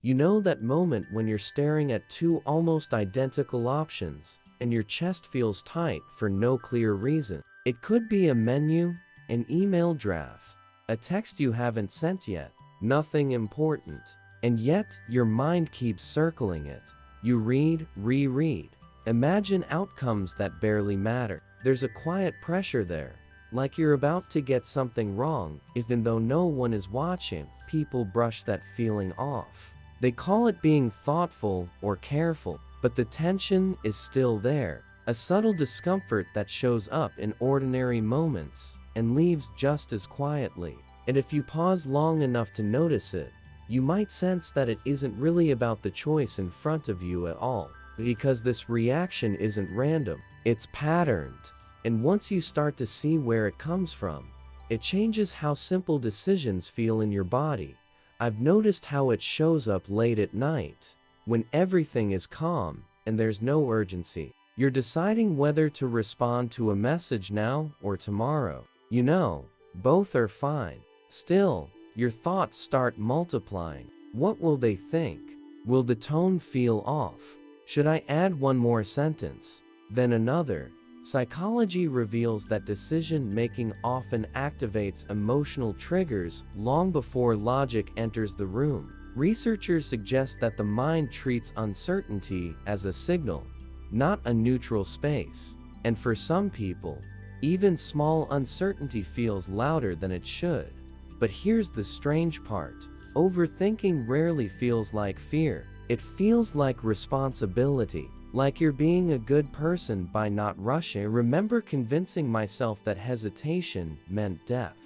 You know that moment when you're staring at two almost identical options, and your chest feels tight for no clear reason. It could be a menu, an email draft, a text you haven't sent yet, nothing important. And yet, your mind keeps circling it. You read, reread. Imagine outcomes that barely matter. There's a quiet pressure there, like you're about to get something wrong, even though no one is watching. People brush that feeling off. They call it being thoughtful or careful, but the tension is still there. A subtle discomfort that shows up in ordinary moments and leaves just as quietly. And if you pause long enough to notice it, you might sense that it isn't really about the choice in front of you at all. Because this reaction isn't random, it's patterned. And once you start to see where it comes from, it changes how simple decisions feel in your body. I've noticed how it shows up late at night, when everything is calm and there's no urgency. You're deciding whether to respond to a message now or tomorrow. You know, both are fine. Still, your thoughts start multiplying. What will they think? Will the tone feel off? Should I add one more sentence? Then another. Psychology reveals that decision-making often activates emotional triggers long before logic enters the room. Researchers suggest that the mind treats uncertainty as a signal, not a neutral space. And for some people, even small uncertainty feels louder than it should. But here's the strange part. Overthinking rarely feels like fear. It feels like responsibility, like you're being a good person by not rushing. I remember convincing myself that hesitation meant death.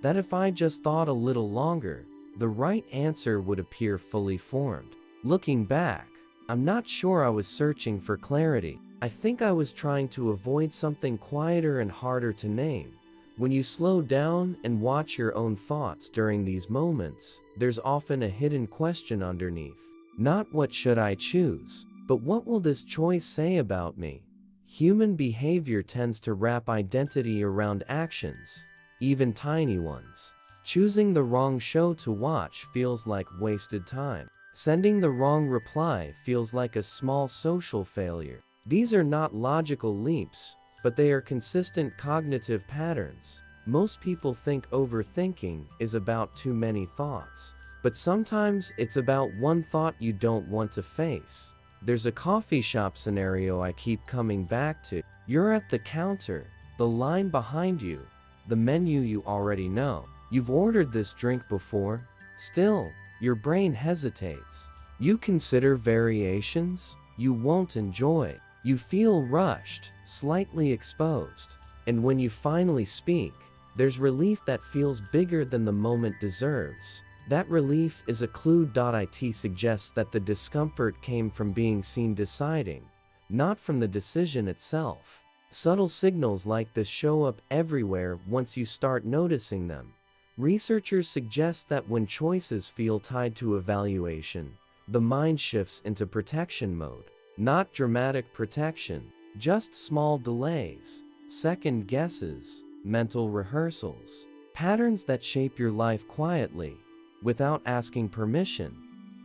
That if I just thought a little longer, the right answer would appear fully formed. Looking back, I'm not sure I was searching for clarity. I think I was trying to avoid something quieter and harder to name. When you slow down and watch your own thoughts during these moments, there's often a hidden question underneath. Not what should I choose, but what will this choice say about me? Human behavior tends to wrap identity around actions, even tiny ones. Choosing the wrong show to watch feels like wasted time. Sending the wrong reply feels like a small social failure. These are not logical leaps, but they are consistent cognitive patterns. Most people think overthinking is about too many thoughts. But sometimes it's about one thought you don't want to face. There's a coffee shop scenario I keep coming back to. You're at the counter, the line behind you, the menu you already know. You've ordered this drink before. Still, your brain hesitates. You consider variations you won't enjoy. You feel rushed, slightly exposed. And when you finally speak, there's relief that feels bigger than the moment deserves. That relief is a clue. It suggests that the discomfort came from being seen deciding, not from the decision itself. Subtle signals like this show up everywhere once you start noticing them. Researchers suggest that when choices feel tied to evaluation, the mind shifts into protection mode. Not dramatic protection, just small delays, second guesses, mental rehearsals, patterns that shape your life quietly, without asking permission.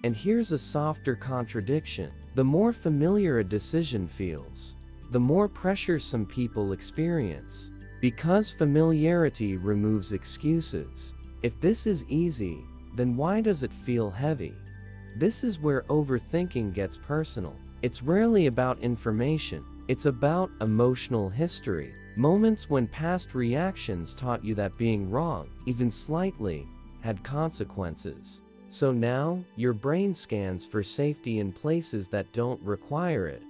And here's a softer contradiction. The more familiar a decision feels, the more pressure some people experience. Because familiarity removes excuses. If this is easy, then why does it feel heavy? This is where overthinking gets personal. It's rarely about information. It's about emotional history. Moments when past reactions taught you that being wrong, even slightly, had consequences. So now, your brain scans for safety in places that don't require it.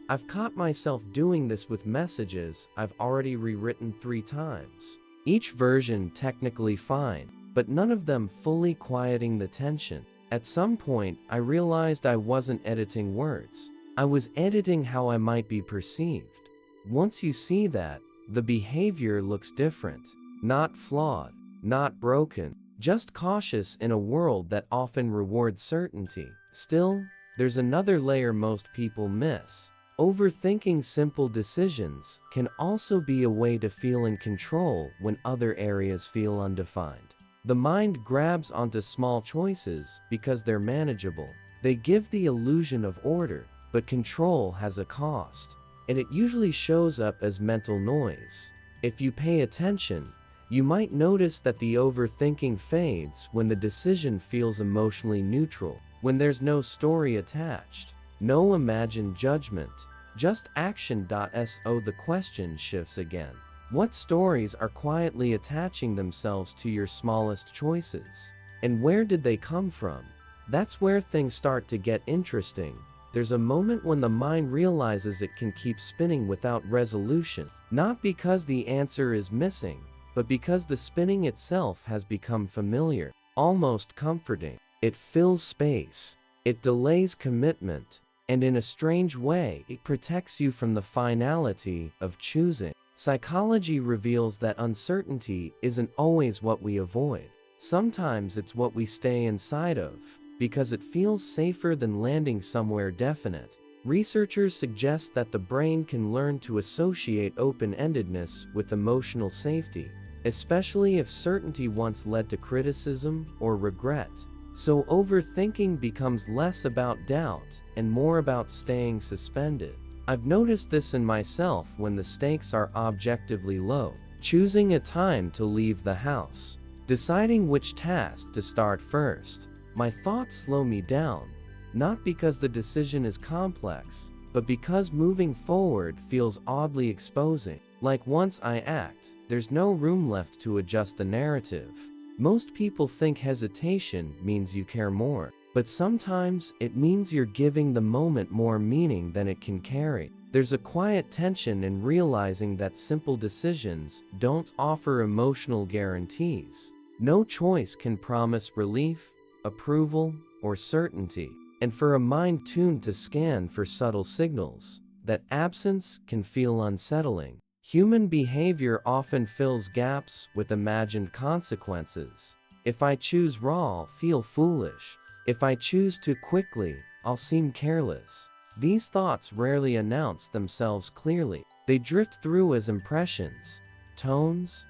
I've caught myself doing this with messages I've already rewritten 3 times. Each version technically fine, but none of them fully quieting the tension. At some point, I realized I wasn't editing words. I was editing how I might be perceived. Once you see that, the behavior looks different. Not flawed, not broken, just cautious in a world that often rewards certainty. Still, there's another layer most people miss. Overthinking simple decisions can also be a way to feel in control when other areas feel undefined. The mind grabs onto small choices because they're manageable. They give the illusion of order, but control has a cost, and it usually shows up as mental noise. If you pay attention, you might notice that the overthinking fades when the decision feels emotionally neutral, when there's no story attached, no imagined judgment, just action. So the question shifts again. What stories are quietly attaching themselves to your smallest choices? And where did they come from? That's where things start to get interesting. There's a moment when the mind realizes it can keep spinning without resolution, not because the answer is missing, but because the spinning itself has become familiar, almost comforting. It fills space, it delays commitment, and in a strange way, it protects you from the finality of choosing. Psychology reveals that uncertainty isn't always what we avoid. Sometimes it's what we stay inside of, because it feels safer than landing somewhere definite. Researchers suggest that the brain can learn to associate open-endedness with emotional safety, especially if certainty once led to criticism or regret. So overthinking becomes less about doubt and more about staying suspended. I've noticed this in myself when the stakes are objectively low. Choosing a time to leave the house, deciding which task to start first. My thoughts slow me down, not because the decision is complex, but because moving forward feels oddly exposing. Like once I act, there's no room left to adjust the narrative. Most people think hesitation means you care more, but sometimes it means you're giving the moment more meaning than it can carry. There's a quiet tension in realizing that simple decisions don't offer emotional guarantees. No choice can promise relief, approval, or certainty. And for a mind tuned to scan for subtle signals, that absence can feel unsettling. Human behavior often fills gaps with imagined consequences. If I choose raw, I'll feel foolish. If I choose too quickly, I'll seem careless. These thoughts rarely announce themselves clearly. They drift through as impressions, tones,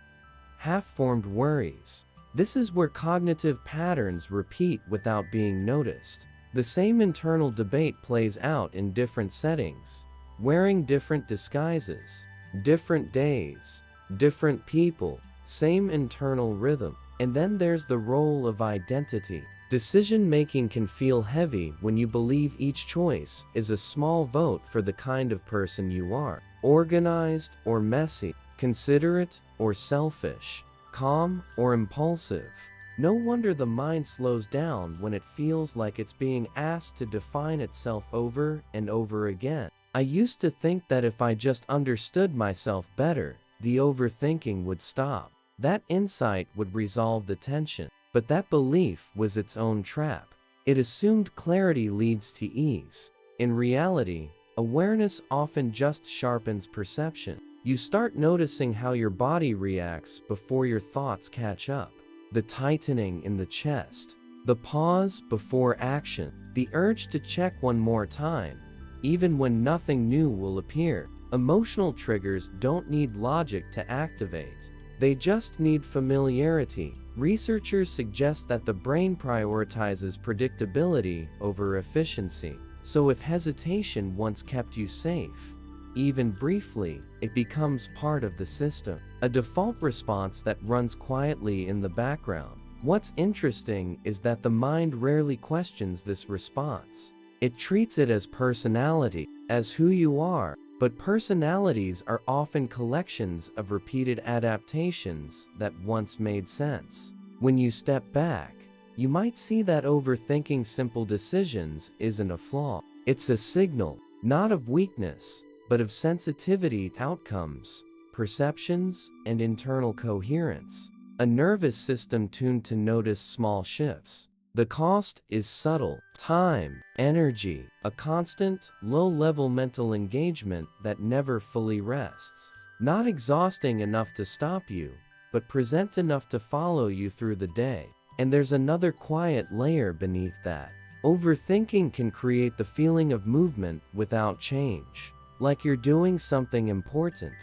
half-formed worries. This is where cognitive patterns repeat without being noticed. The same internal debate plays out in different settings, wearing different disguises, different days, different people, same internal rhythm. And then there's the role of identity. Decision-making can feel heavy when you believe each choice is a small vote for the kind of person you are. Organized or messy, considerate or selfish, calm or impulsive. No wonder the mind slows down when it feels like it's being asked to define itself over and over again. I used to think that if I just understood myself better, the overthinking would stop. That insight would resolve the tension. But that belief was its own trap. It assumed clarity leads to ease. In reality, awareness often just sharpens perception. You start noticing how your body reacts before your thoughts catch up. The tightening in the chest, the pause before action, the urge to check one more time, even when nothing new will appear. Emotional triggers don't need logic to activate. They just need familiarity. Researchers suggest that the brain prioritizes predictability over efficiency. So if hesitation once kept you safe, even briefly, it becomes part of the system, a default response that runs quietly in the background. What's interesting is that the mind rarely questions this response. It treats it as personality, as who you are. But personalities are often collections of repeated adaptations that once made sense. When you step back, you might see that overthinking simple decisions isn't a flaw. It's a signal, not of weakness, but of sensitivity to outcomes, perceptions, and internal coherence. A nervous system tuned to notice small shifts. The cost is subtle: time, energy, a constant, low-level mental engagement that never fully rests. Not exhausting enough to stop you, but present enough to follow you through the day. And there's another quiet layer beneath that. Overthinking can create the feeling of movement without change, like you're doing something important,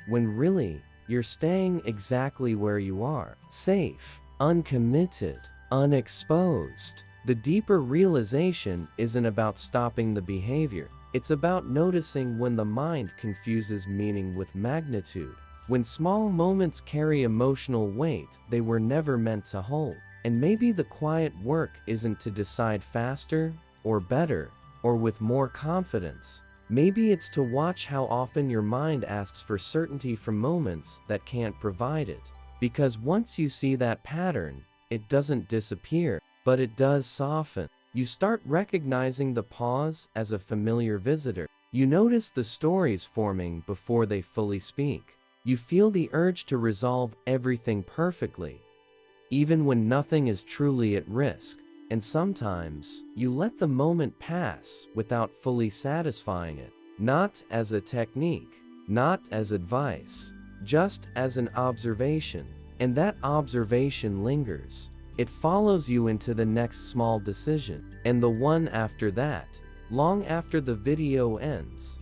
when really, you're staying exactly where you are, safe, uncommitted, unexposed. The deeper realization isn't about stopping the behavior. It's about noticing when the mind confuses meaning with magnitude. When small moments carry emotional weight they were never meant to hold. And maybe the quiet work isn't to decide faster, or better, or with more confidence. Maybe it's to watch how often your mind asks for certainty from moments that can't provide it. Because once you see that pattern, it doesn't disappear, but it does soften. You start recognizing the pause as a familiar visitor. You notice the stories forming before they fully speak. You feel the urge to resolve everything perfectly, even when nothing is truly at risk. And sometimes, you let the moment pass without fully satisfying it. Not as a technique, not as advice, just as an observation. And that observation lingers. It follows you into the next small decision, and the one after that, long after the video ends.